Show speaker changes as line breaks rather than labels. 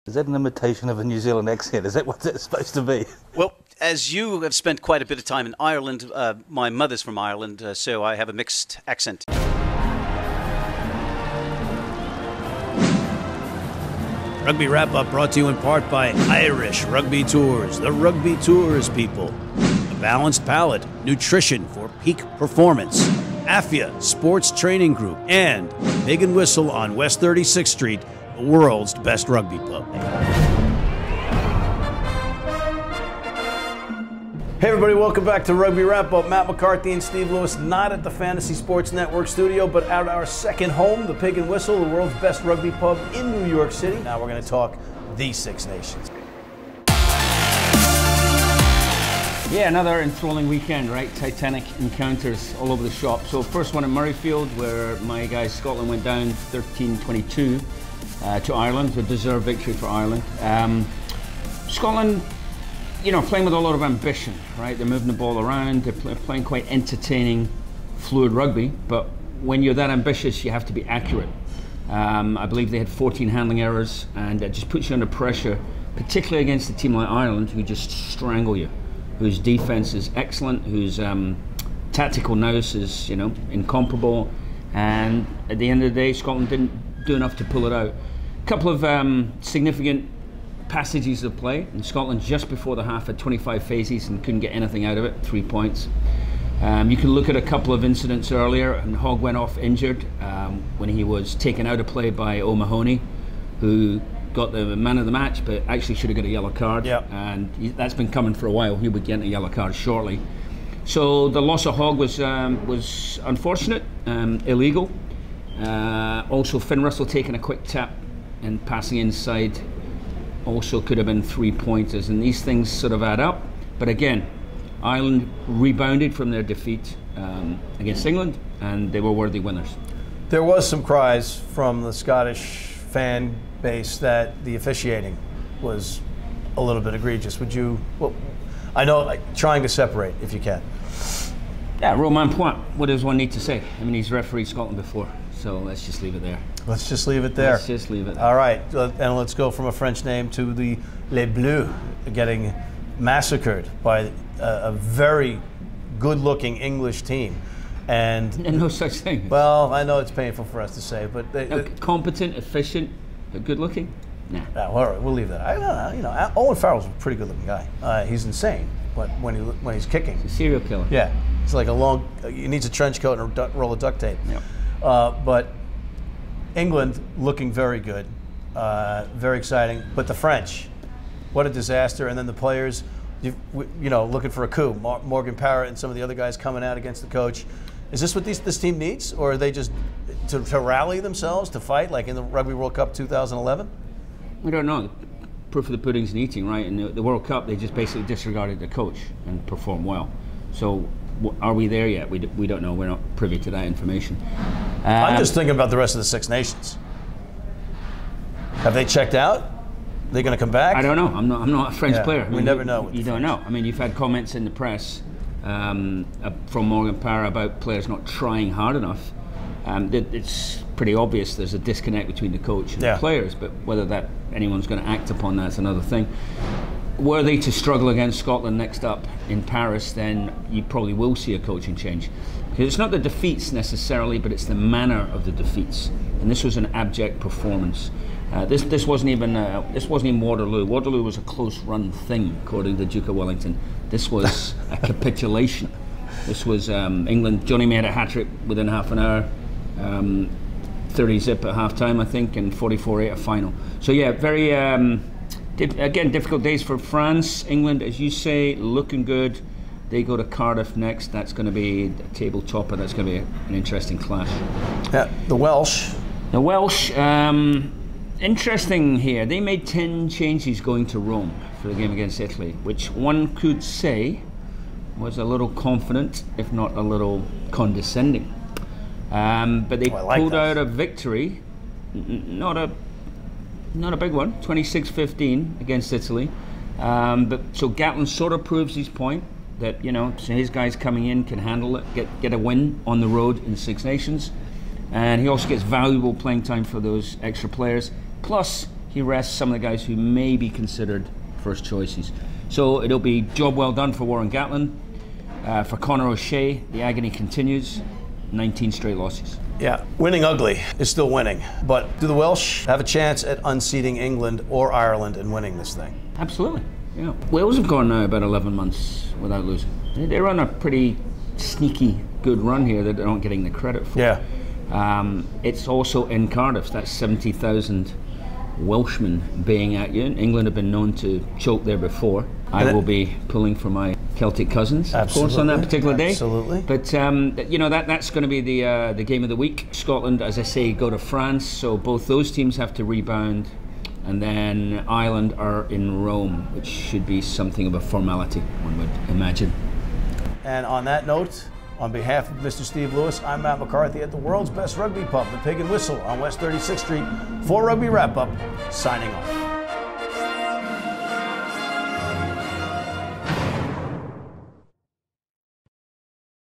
Is that an imitation of a New Zealand accent? Is that what it's supposed to be?
Well, as you have spent quite a bit of time in Ireland, my mother's from Ireland, so I have a mixed accent.
Rugby Wrap-Up brought to you in part by Irish Rugby Tours, the Rugby Tours people. A balanced palate, nutrition for peak performance. AFIA Sports Training Group and Pig and Whistle on West 36th Street, the world's best rugby pub. Hey everybody, welcome back to Rugby Wrap-Up. Matt McCarthy and Steve Lewis, not at the Fantasy Sports Network studio, but at our second home, the Pig and Whistle, the world's best rugby pub in New York City. Now we're going to talk the Six Nations.
Yeah, another enthralling weekend, right? Titanic encounters all over the shop. So first one in Murrayfield, where my guys Scotland went down 13-22 to Ireland, a deserved victory for Ireland. Scotland, you know, playing with a lot of ambition, right? They're moving the ball around, they're playing quite entertaining, fluid rugby, but when you're that ambitious, you have to be accurate. I believe they had 14 handling errors, and it just puts you under pressure, particularly against a team like Ireland, who just strangle you, whose defense is excellent, whose tactical nous is, you know, incomparable, and at the end of the day, Scotland didn't do enough to pull it out. A couple of significant passages of play, and Scotland just before the half had 25 phases and couldn't get anything out of it, 3 points. You can look at a couple of incidents earlier, and Hogg went off injured when he was taken out of play by O'Mahony, who got the man of the match, but actually should have got a yellow card. Yep. And that's been coming for a while. He would get a yellow card shortly. So the loss of Hogg was unfortunate, illegal. Also Finn Russell taking a quick tap and passing inside also could have been 3 pointers, and these things sort of add up. But again, Ireland rebounded from their defeat against England, and they were worthy winners.
There was some cries from the Scottish fan base that the officiating was a little bit egregious. Would you, well, I know, like, trying to separate if you can.
Yeah, Romain Pointe, what does one need to say? I mean, he's refereed Scotland before, so let's just leave it there.
Let's just leave it there.
Let's just leave it there.
All right, and let's go from a French name to the Les Bleus getting massacred by a very good-looking English team. And
no such thing.
Well, I know it's painful for us to say, but
competent, efficient, good-looking. Nah.
All right, we'll leave that. You know, Owen Farrell's a pretty good-looking guy. He's insane, but when he's kicking,
he's a serial killer.
Yeah, it's like a long. He needs a trench coat and a roll of duct tape.
Yep.
But England looking very good, very exciting. But the French, what a disaster! And then the players, you know, looking for a coup. Morgan Parrott and some of the other guys coming out against the coach. Is this what this team needs, or are they just to rally themselves to fight like in the Rugby World Cup 2011?
We don't know. Proof of the pudding's in eating, right? In the World Cup, they just basically disregarded the coach and performed well. So are we there yet? We don't know. We're not privy to that information.
I'm just thinking about the rest of the Six Nations. Have they checked out? Are they going to come back?
I don't know. I'm not a French player. I mean,
we never know.
You don't know. I mean, you've had comments in the press from Morgan Parrott about players not trying hard enough. It's pretty obvious there's a disconnect between the coach and the players, but whether anyone's going to act upon that's another thing. Were they to struggle against Scotland next up in Paris, then you probably will see a coaching change. Because it's not the defeats necessarily, but it's the manner of the defeats. And this was an abject performance. This wasn't even Waterloo. Waterloo was a close run thing, according to the Duke of Wellington. This was a capitulation. This was England. Johnny made a hat-trick within half an hour. 30 zip at half-time, I think, and 44-8 at final. So yeah, very again, difficult days for France. England, as you say, looking good. They go to Cardiff next. That's going to be a table topper. That's going to be an interesting clash.
Yeah, the Welsh.
The Welsh, interesting here. They made 10 changes going to Rome for the game against Italy, which one could say was a little confident, if not a little condescending. But they pulled out a victory, not a big one, 26-15 against Italy. But so Gatland sort of proves his point that, you know, so his guys coming in can handle it, get a win on the road in Six Nations, and he also gets valuable playing time for those extra players. Plus, he rests some of the guys who may be considered first choices. So it'll be job well done for Warren Gatland. For Conor O'Shea, the agony continues. 19 straight losses.
Yeah, winning ugly is still winning. But do the Welsh have a chance at unseating England or Ireland and winning this thing?
Absolutely. Yeah. Wales have gone now about 11 months without losing. They're on a pretty sneaky good run here that they're not getting the credit for.
Yeah.
It's also in Cardiff. That's 70,000 Welshmen baying at you. England have been known to choke there before. I will be pulling for my Celtic cousins, of course, on that particular day.
Absolutely.
But you know, that's going to be the game of the week. Scotland, as I say, go to France, so both those teams have to rebound, and then Ireland are in Rome, which should be something of a formality, one would imagine.
And on that note, on behalf of Mr. Steve Lewis, I'm Matt McCarthy at the world's best rugby pub, the Pig and Whistle on West 36th Street for Rugby Wrap Up, signing off.